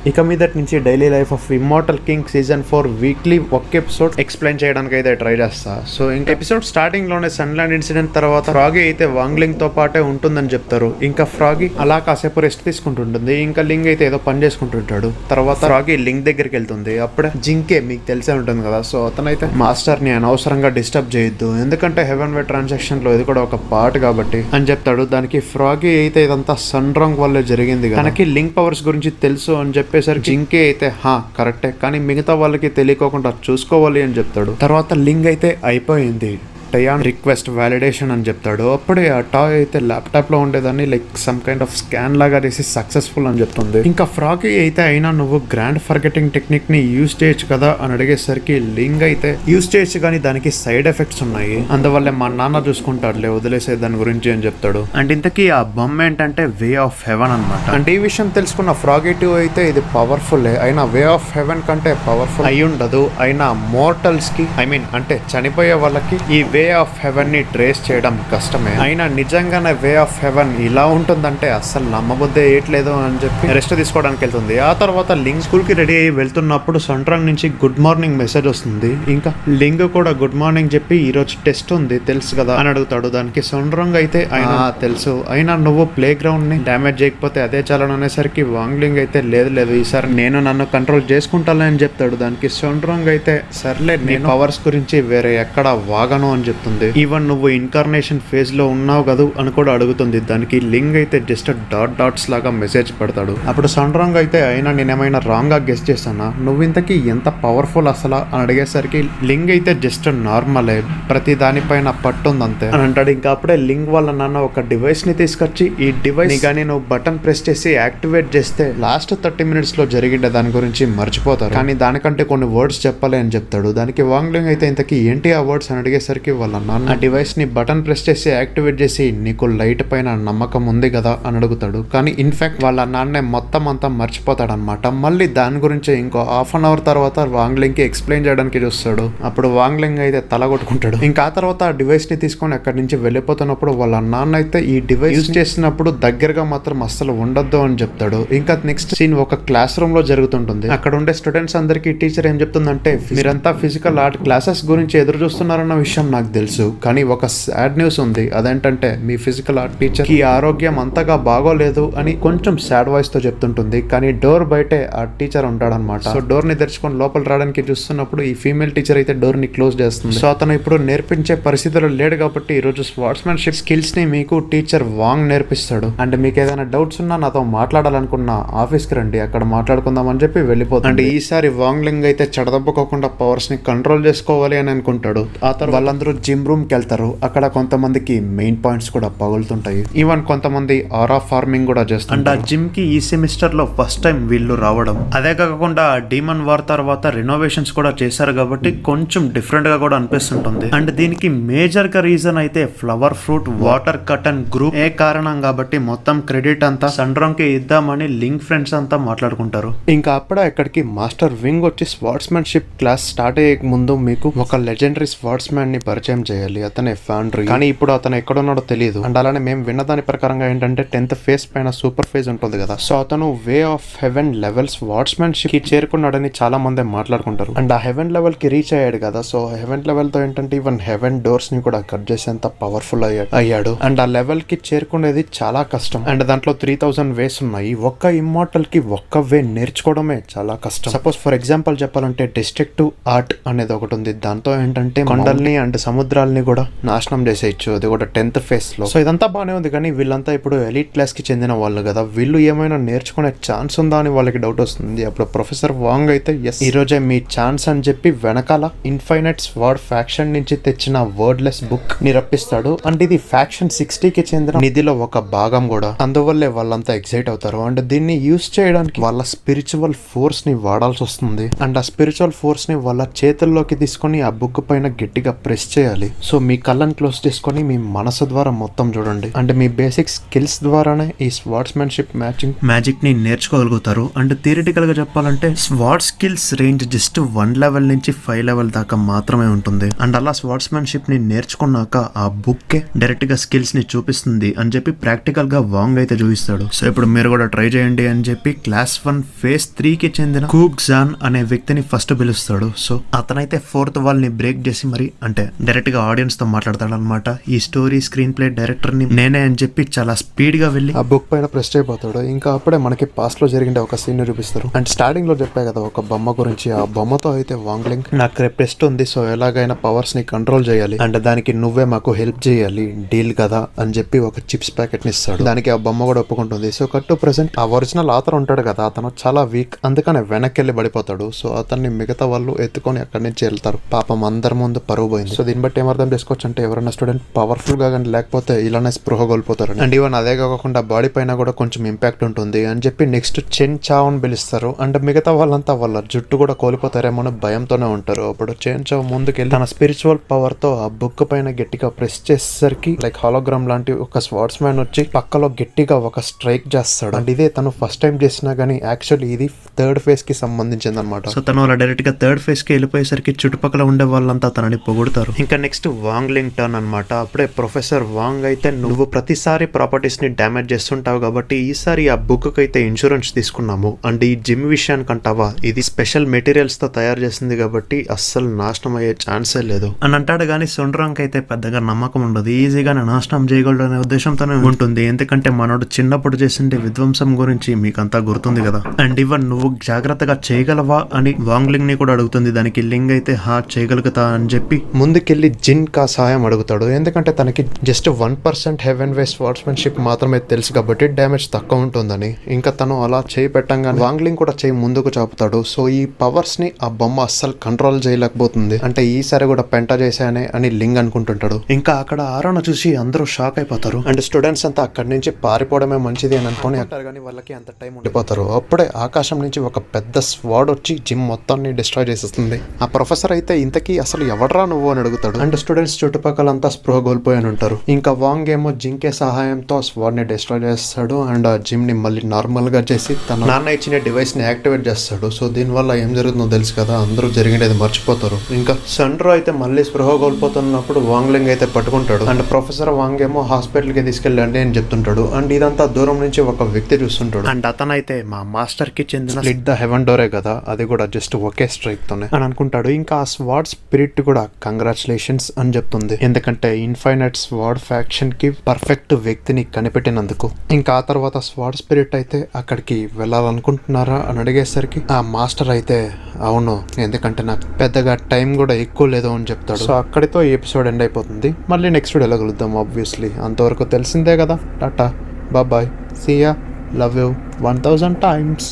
ఇక మీదటి నుంచి daily life of immortal king season 4 weekly ఒక్క ఎపిసోడ్ ఎక్స్ప్లెయిన్ చేయడానికి అయితే ట్రై చేస్తా. సో ఇంకా ఎపిసోడ్ స్టార్టింగ్ లోనే సన్లాండ్ ఇన్సిడెంట్ తర్వాత ఫ్రాగీ అయితే వాంగ్లింగ్ తో పాటే ఉంటుందని చెప్తారు. ఇంకా ఫ్రాగీ అలా కాసేపు రెస్ట్ తీసుకుంటుంటుంది. ఇంకా లింగ్ అయితే ఏదో పని చేసుకుంటుంటాడు. తర్వాత ఫ్రాగీ లింగ్ దగ్గరికి వెళ్తుంది. అప్పుడే జింకే మీకు తెలిసే ఉంటుంది కదా, సో అతనైతే మాస్టర్ ని అనవసరంగా డిస్టర్బ్ చేయొద్దు, ఎందుకంటే హెవెన్ వే ట్రాన్సాక్షన్ లో ఇది కూడా ఒక పార్ట్ కాబట్టి అని చెప్తాడు. దానికి ఫ్రాగీ అయితే ఇదంతా సన్ రాంగ్ వల్లే జరిగింది, తనకి లింక్ పవర్స్ గురించి తెలుసు అని చెప్పేసరికి జింకే అయితే కరెక్టే, కానీ మిగతా వాళ్ళకి తెలియకోకుండా చూసుకోవాలి అని చెప్తాడు. తర్వాత లింగ్ అయితే అయిపోయింది, టయాన్ రిక్వెస్ట్ వ్యాలిడేషన్ అని చెప్తాడు. అప్పుడే ఆ టాయ్ అయితే ల్యాప్టాప్ లో ఉండేదాన్ని like some kind of scan లాగా చేసి సక్సెస్ఫుల్ అని చెప్తుంది. ఇంకా ఫ్రాగీ అయితే అయినా నువ్వు గ్రాండ్ ఫర్గెటింగ్ టెక్నిక్ ని యూజ్ చేయొచ్చు కదా అని అడిగేసరికి లింగ్ అయితే యూజ్ చేయొచ్చు కానీ దానికి సైడ్ ఎఫెక్ట్స్ ఉన్నాయి, అందువల్లే మా నాన్న చూసుకుంటాడులే, వదిలేసే దాని గురించి అని చెప్తాడు. అండ్ ఇంతకీ ఆ బొమ్మ ఏంటంటే వే ఆఫ్ హెవెన్ అనమాట. అండ్ ఈ విషయం తెలుసుకున్న ఫ్రాగీ 2 అయితే ఇది పవర్ఫుల్ అయినా వే ఆఫ్ హెవెన్ కంటే పవర్ఫుల్ అయి ఉండదు, అయినా మోర్టల్స్ కి అంటే చనిపోయే వాళ్ళకి ఈ వే ఆఫ్ హెవెన్ ని ట్రేస్ చేయడం కష్టమే, అయినా నిజంగానే వే ఆఫ్ హెవెన్ ఇలా ఉంటుందంటే అస్సలు నమ్మబుద్ధే ఏట్లేదు అని చెప్పి రెస్ట్ తీసుకోవడానికి వెళ్తుంది. ఆ తర్వాత లింగ్ స్కూల్ కి రెడీ అయ్యి వెళ్తున్నప్పుడు సొంట్రాంగ్ నుంచి గుడ్ మార్నింగ్ మెసేజ్ వస్తుంది. ఇంకా లింగ్ కూడా గుడ్ మార్నింగ్ చెప్పి ఈ రోజు టెస్ట్ ఉంది తెలుసు కదా అని అడుగుతాడు. దానికి సొంట్రాంగ్ అయితే అయినా తెలుసు, అయినా నువ్వు ప్లే గ్రౌండ్ ని డ్యామేజ్ చేయకపోతే అదే చాలని అనేసరికి వాంగ్లింగ్ అయితే లేదు ఈసారి నేను నన్ను కంట్రోల్ చేసుకుంటాను అని చెప్తాడు. దానికి సొంట్రాంగ్ అయితే సర్లే నేను పవర్స్ గురించి వేరే ఎక్కడ వాగను అని చెప్తుంది. ఈవెన్ నువ్వు ఇన్కార్నేషన్ ఫేజ్ లో ఉన్నావు కదా అని కూడా అడుగుతుంది. దానికి లింగ్ అయితే జస్ట్ డాట్స్ లాగా మెసేజ్ పెడతాడు. అప్పుడు సన్రాంగ్ అయితే అయినా నేనేమైనా రాంగ్ గా గెస్ చేశానా, నువ్వు ఇంతకీ ఎంత పవర్ఫుల్ అసలు అని అడిగేసరికి లింగ్ అయితే జస్ట్ నార్మలే, ప్రతి దానిపైన పట్టుంది అంతే అని అంటాడు. ఇంకా అప్పుడే లింగ్ వాళ్ళ నాన్న ఒక డివైస్ ని తీసుకొచ్చి ఈ డివైస్ కానీ నువ్వు బటన్ ప్రెస్ చేసి యాక్టివేట్ చేస్తే లాస్ట్ 30 minutes లో జరిగిండే దాని గురించి మర్చిపోతారు, కానీ దానికంటే కొన్ని వర్డ్స్ చెప్పాలి అని చెప్తాడు. దానికి వాంగ్లింగ్ అయితే ఇంతకీ ఏంటి ఆ వర్డ్స్ అని అడిగేసరికి వాళ్ళ నాన్న డివైస్ ని బటన్ ప్రెస్ చేసి యాక్టివేట్ చేసి నీకు లైట్ పైన నమ్మకం ఉంది కదా అని అడుగుతాడు. కానీ ఇన్ఫాక్ట్ వాళ్ళ నాన్నే మొత్తం అంతా మర్చిపోతాడు అనమాట. మళ్ళీ దాని గురించి ఇంకో హాఫ్ అన్ అవర్ తర్వాత వాంగ్లింగ్ కి ఎక్స్ప్లెయిన్ చేయడానికి చూస్తాడు. అప్పుడు వాంగ్లింగ్ అయితే తల కొట్టుకుంటాడు. ఇంకా ఆ తర్వాత ఆ డివైస్ ని తీసుకొని అక్కడి నుంచి వెళ్ళిపోతున్నప్పుడు వాళ్ళ నాన్న అయితే ఈ డివైస్ యూజ్ చేసినప్పుడు దగ్గరగా మాత్రం అస్సలు ఉండొద్దు అని చెప్తాడు. ఇంకా నెక్స్ట్ సీన్ ఒక క్లాస్ రూమ్ లో జరుగుతుంటుంది. అక్కడ ఉండే స్టూడెంట్స్ అందరికి టీచర్ ఏం చెప్తుందంటే మీరంతా ఫిజికల్ ఆర్ట్ క్లాసెస్ గురించి ఎదురు చూస్తున్నారన్న విషయం నాకు తెలుసు, కానీ ఒక సాడ్ న్యూస్ ఉంది, అదేంటంటే మీ ఫిజికల్ ఆర్ట్ టీచర్ కి ఆరోగ్యం అంతగా బాగోలేదు అని కొంచెం సాడ్ వాయిస్ తో చెప్తుంటుంది. కానీ డోర్ బయటే ఆ టీచర్ ఉంటాడనమాట. సో డోర్ ని తెరుచుకొని లోపల రావడానికి చూస్తున్నప్పుడు ఈ ఫీమేల్ టీచర్ అయితే డోర్ ని క్లోజ్ చేస్తుంది. సో అతను ఇప్పుడు నేర్పించే పరిస్థితుల్లో లేడు కాబట్టి ఈ రోజు స్పోర్ట్స్మెన్షిప్ స్కిల్స్ ని మీకు టీచర్ వాంగ్ నేర్పిస్తాడు. అండ్ మీకు ఏదైనా డౌట్స్ ఉన్నా నాతో మాట్లాడాలనుకున్న ఆఫీస్ కి రండి, అక్కడ మాట్లాడుకుందాం అని చెప్పి వెళ్ళిపోతుంది. అండ్ ఈసారి వాంగ్లింగ్ అయితే చెడదబ్బకోకుండా పవర్స్ ని కంట్రోల్ చేసుకోవాలి అని అనుకుంటాడు. ఆ తర్వాత వాళ్ళందరూ జిమ్ రూమ్ కి వెళ్తారు. అక్కడ కొంతమందికి మెయిన్ పాయింట్స్ కూడా పగులుతుంటాయి. ఈవెన్ కొంతమంది ఆరా ఫార్మింగ్ కూడా చేస్తారు. అండ్ ఆ జిమ్ కి ఈ సెమిస్టర్ లో ఫస్ట్ టైం వీళ్ళు రావడం, అదే కాకుండా డీమన్ వార్ తర్వాత రెనోవేషన్స్ కూడా చేశారు కాబట్టి కొంచెం డిఫరెంట్ గా కూడా అనిపిస్తుంటుంది. అండ్ దీనికి మేజర్ గా రీజన్ అయితే flower fruit water curtain group A కారణం కాబట్టి మొత్తం క్రెడిట్ అంతా సన్రాంగ్ కి ఇద్దామని లింక్ ఫ్రెండ్స్ అంతా మాట్లాడుకుంటారు. ఇంకా అప్పుడే ఇక్కడికి మాస్టర్ వింగ్ వచ్చి స్పోర్ట్స్మెన్షిప్ క్లాస్ స్టార్ట్ అయ్యే ముందు మీకు ఒక లెజెండరీ స్పోర్ట్స్ మ్యాన్ ని పరిచయం చేయాలి, అతనే ఫాండ్రీ. కానీ ఇప్పుడు అతను ఎక్కడున్నాడో తెలియదు. అండ్ అలానే మేము విన్న దాని ప్రకారంగా ఏంటంటే 10th ఫేజ్ పైన సూపర్ ఫేజ్ ఉంటుంది కదా, సో అతను వే ఆఫ్ హెవెన్ లెవెల్స్ వాట్స్మెన్షిప్ కి చేరుకున్నాడని చాలా మంది మాట్లాడుకుంటారు. అండ్ ఆ హెవెన్ లెవెల్ కి రీచ్ అయ్యాడు కదా, సో హెవెన్ లెవెల్ తో ఏంటంటే ఈవెన్ హెవెన్ డోర్స్ ని కూడా కట్ చేసేంత పవర్ఫుల్ అయ్యాడు. అండ్ ఆ లెవెల్ కి చేరుకునేది చాలా కష్టం. అండ్ దాంట్లో 3000 వేస్ ఉన్నాయి. ఒక్క ఇమ్మోర్టల్ కి ఒక్క వే నేర్చుకోవడమే చాలా కష్టం. సపోజ్ ఫర్ ఎగ్జాంపుల్ చెప్పాలంటే డిస్ట్రక్టివ్ ఆర్ట్ అనేది ఒకటి ఉంది. దాంతో ఏంటంటే కొండల్ని అండ్ సముద్రాలని కూడా నాశనం చేసేయచ్చు, అది కూడా 10th ఫేజ్ లో. సో ఇదంతా బానే ఉంది, కానీ వీళ్ళంతా ఇప్పుడు ఎలీట్ క్లాస్ కి చెందిన వాళ్ళు కదా, వీళ్ళు ఏమైనా నేర్చుకునే ఛాన్స్ ఉందా అని వాళ్ళకి డౌట్ వస్తుంది. అప్పుడు ప్రొఫెసర్ వాంగ్ అయితే ఈ రోజే మీ ఛాన్స్ అని చెప్పి వెనకాల ఇన్ఫైనైట్ స్వార్డ్ ఫ్యాక్షన్ నుంచి తెచ్చిన వర్డ్లెస్ బుక్ ని రప్పిస్తాడు. అండ్ ఇది ఫ్యాక్షన్ 60 కి చెందిన నిధిలో ఒక భాగం కూడా, అందువల్లే వాళ్ళంతా ఎక్సైట్ అవుతారు. అండ్ దీన్ని యూజ్ చేయడానికి వాళ్ళ స్పిరిచువల్ ఫోర్స్ ని వాడాల్సి వస్తుంది. అండ్ ఆ స్పిరిచువల్ ఫోర్స్ ని వాళ్ళ చేతుల్లోకి తీసుకొని ఆ బుక్ పైన గట్టిగా ప్రెస్ చేయాలి. సో మీ కళ్ళని క్లోజ్ చేసుకొని మీ మనసు ద్వారా మొత్తం చూడండి. అంటే మీ బేసిక్ స్కిల్స్ ద్వారానే ఈ స్వార్డ్స్మెన్షిప్ మ్యాజిక్ ని నేర్చుకోగలుగుతారు. అండ్ థియరిటికల్ గా చెప్పాలంటే sword skills range just 1 level నుంచి 5 లెవెల్ దాకా మాత్రమే ఉంటుంది. అండ్ అలా స్వార్డ్స్మెన్షిప్ ని నేర్చుకున్నాక ఆ బుక్ డైరెక్ట్ గా స్కిల్స్ ని చూపిస్తుంది అని చెప్పి ప్రాక్టికల్ గా వాంగ్ అయితే చూపిస్తాడు. సో ఇప్పుడు మీరు కూడా ట్రై చేయండి అని చెప్పి క్లాస్ 1 ఫేజ్ 3 కి చెందిన కుగ్జాన్ అనే వ్యక్తిని ఫస్ట్ పిలుస్తాడు. సో అతనైతే 4th వాల్ ని బ్రేక్ చేసి మరి అంటే డైరెక్ట్ గా ఆడియన్స్ తో మాట్లాడతాడు అనమాట. ఈ స్టోరీ స్క్రీన్ ప్లే డైరెక్టర్ ని నేనే అని చెప్పి చాలా స్పీడ్ గా వెళ్ళి ఆ బుక్ పైన ప్రెస్ అయిపోతాడు. ఇంకా అప్పుడే మనకి పాస్ట్ లో జరిగిన ఒక సీన్ చూపిస్తారు. అండ్ స్టార్టింగ్ లో చెప్పా కదా ఒక బొమ్మ గురించి. ఆ బొమ్మతో అయితే వాంగ్లింగ్ నాకు రేపు టెస్ట్ ఉంది, సో ఎలాగైనా పవర్స్ ని కంట్రోల్ చేయాలి అండ్ దానికి నువ్వే మాకు హెల్ప్ చేయాలి డీల్ కదా అని చెప్పి ఒక చిప్స్ ప్యాకెట్ ని ఇస్తాడు. దానికి ఆ బొమ్మ కూడా ఒప్పుకుంటుంది. సో కట్ టు ప్రెసెంట్ ఆ ఒరిజినల్ ఆథర్ ఉంటాడు కదా, అతను చాలా వీక్, అందుకనే వెనక్కి వెళ్ళి పడిపోతాడు. సో అతన్ని మిగతా వాళ్ళు ఎత్తుకొని అక్కడి నుంచి వెళ్తారు. పాపం అందరి ముందు పరువు పోయింది. సో దీన్ని బట్టి ఏమర్థం చేసుకోవచ్చు అంటే ఎవరైనా స్టూడెంట్ పవర్ఫుల్ గా కానీ లేకపోతే ఇలానే స్పృహ కోల్పోతారు. అండ్ ఈవెన్ అదే కాకుండా బాడీ పైన కూడా కొంచెం ఇంపాక్ట్ ఉంటుంది అని చెప్పి నెక్స్ట్ చెన్ చావ్ అని పిలుస్తారు. అండ్ మిగతా వాళ్ళంతా వాళ్ళ జుట్టు కూడా కోల్పోతారేమో అని భయంతోనే ఉంటారు. అప్పుడు చెన్ చావ్ ముందుకెళ్ళి తన స్పిరిచువల్ పవర్ తో ఆ బుక్ పైన గట్టిగా ప్రెస్ చేసేసరికి లైక్ హాలోగ్రామ్ లాంటి ఒక స్వార్డ్స్ మ్యాన్ వచ్చి పక్కలో గట్టిగా ఒక స్ట్రైక్ చేస్తాడు. అండ్ ఇదే తను ఫస్ట్ టైం చేసినా గానీ యాక్చువల్లీ ఇది 3rd ఫేజ్ కి సంబంధించింది అనమాట. సో తను అలా డైరెక్ట్ గా 3rd ఫేజ్ కి వెళ్ళిపోయేసరికి చుట్టుపక్కల ఉండే వాళ్ళంతా తనని పొగుడుతారు. ఇంకా నెక్స్ట్ వాంగ్లింగ్ టర్న్ అనమాట. అప్పుడే ప్రొఫెసర్ వాంగ్ అయితే నువ్వు ప్రతిసారి ప్రాపర్టీస్ ని డ్యామేజ్ చేస్తుంటావు కాబట్టి ఈసారి ఆ బుక్ కి అయితే ఇన్సూరెన్స్ తీసుకున్నాము. అండ్ ఈ జిమ్ విషయానికి అంటావా, ఇది స్పెషల్ మెటీరియల్స్ తో తయారు చేసింది కాబట్టి అస్సలు నాశనం అయ్యే ఛాన్సే లేదు అని అంటాడు. కానీ సుండ్రాంగ్ అయితే పెద్దగా నమ్మకం ఉండదు. ఈజీగానే నాశనం చేయగలడు అనే ఉద్దేశంతోనే ఉంటుంది. ఎందుకంటే మనోడు చిన్నప్పుడు చేసిండే విధ్వంసం గురించి మీకంతా గుర్తుంది కదా. అండ్ ఈవెన్ నువ్వు జాగ్రత్తగా చేయగలవా అని వాంగ్లింగ్ ని కూడా అడుగుతుంది. దానికి లింగ్ అయితే చేయగలుగుతా అని చెప్పి ముందుకెళ్లి జిన్ కా సహాయం అడుగుతాడు. ఎందుకంటే తనకి జస్ట్ 1% హెవెన్ వే స్వార్డ్స్మెన్షిప్ మాత్రమే తెలుసు కాబట్టి డ్యామేజ్ తక్కువ ఉంటుందని. ఇంకా తను అలా చేయి పెట్టంగానే వాంగ్లింగ్ కూడా చేయి ముందుకు చాపుతాడు. సో ఈ పవర్స్ ని ఆ బొమ్మ అస్సలు కంట్రోల్ చేయలేకపోతుంది. అంటే ఈసారి కూడా పెంట చేశానే అని లింగ్ అనుకుంటుంటాడు. ఇంకా అక్కడ ఆరోను చూసి అందరూ షాక్ అయిపోతారు. అండ్ స్టూడెంట్స్ అంతా అక్కడి నుంచి పారిపోవడమే మంచిది అని అనుకుని అంటారు. కానీ వాళ్ళకి అంత టైం ఉండిపోతారు. అప్పుడే ఆకాశం నుంచి ఒక పెద్ద స్వాడ్ వచ్చి జిమ్ మొత్తాన్ని డిస్ట్రాయ్ చేసేస్తుంది. ఆ ప్రొఫెసర్ అయితే ఇంతకీ అసలు ఎవడరా నువ్వు అని అడుగుతాడు. అండ్ స్టూడెంట్స్ చుట్టుపక్కలంతా స్పృహ కోల్పోయి ఉంటారు. ఇంకా వాంగ్ ఏమో జింకే సహాయంతో స్వాడ్ ని డిస్ట్రాయ్ చేస్తాడు. అండ్ ఆ జిమ్ ని మళ్ళీ నార్మల్ గా చేసి తన నాన్న ఇచ్చిన డివైస్ ని యాక్టివేట్ చేస్తాడు. సో దీని వల్ల ఏం జరుగుతుందో తెలుసు కదా, అందరూ జరిగినది మర్చిపోతారు. ఇంకా సండ్రో అయితే మళ్ళీ స్పృహ కోల్పోతున్నప్పుడు వాంగ్లింగ్ అయితే పట్టుకుంటాడు. అండ్ ప్రొఫెసర్ వాంగ్ ఏమో హాస్పిటల్ కి తీసుకెళ్ళండి అని చెప్తుంటాడు. అండ్ ఇదంతా దూరం నుంచి ఒక వ్యక్తి చూస్తుంటాడు. అండ్ అతనైతే మా మాస్టర్ కి చెందిన స్ప్లిట్ ద హెవెన్ డోరే కదా, అది కూడా జస్ట్ ఒకే స్ట్రైక్ తోనే అని అనుకుంటాడు. ఇంకా ఆ స్వార్డ్ స్పిరిట్ కూడా కంగ్రాచులేషన్స్ అని చెప్తుంది. ఎందుకంటే ఇన్ఫైనైట్ స్వార్డ్ ఫ్యాక్షన్ కి పర్ఫెక్ట్ వ్యక్తిని కనిపెట్టినందుకు. ఇంకా ఆ తర్వాత స్వార్డ్ స్పిరిట్ అయితే అక్కడికి వెళ్ళాలనుకుంటున్నారా అని అడిగేసరికి ఆ మాస్టర్ అయితే అవును, ఎందుకంటే నాకు పెద్దగా టైం కూడా ఎక్కువ లేదు అని చెప్తాడు. సో అక్కడితో ఈ ఎపిసోడ్ ఎండ్ అయిపోతుంది. మళ్ళీ నెక్స్ట్ వీడియోలో కలుద్దాం. ఆబ్వియస్లీ అంతవరకు తెలిసిందే కదా. Tata, bye, see ya, love you 1000 times.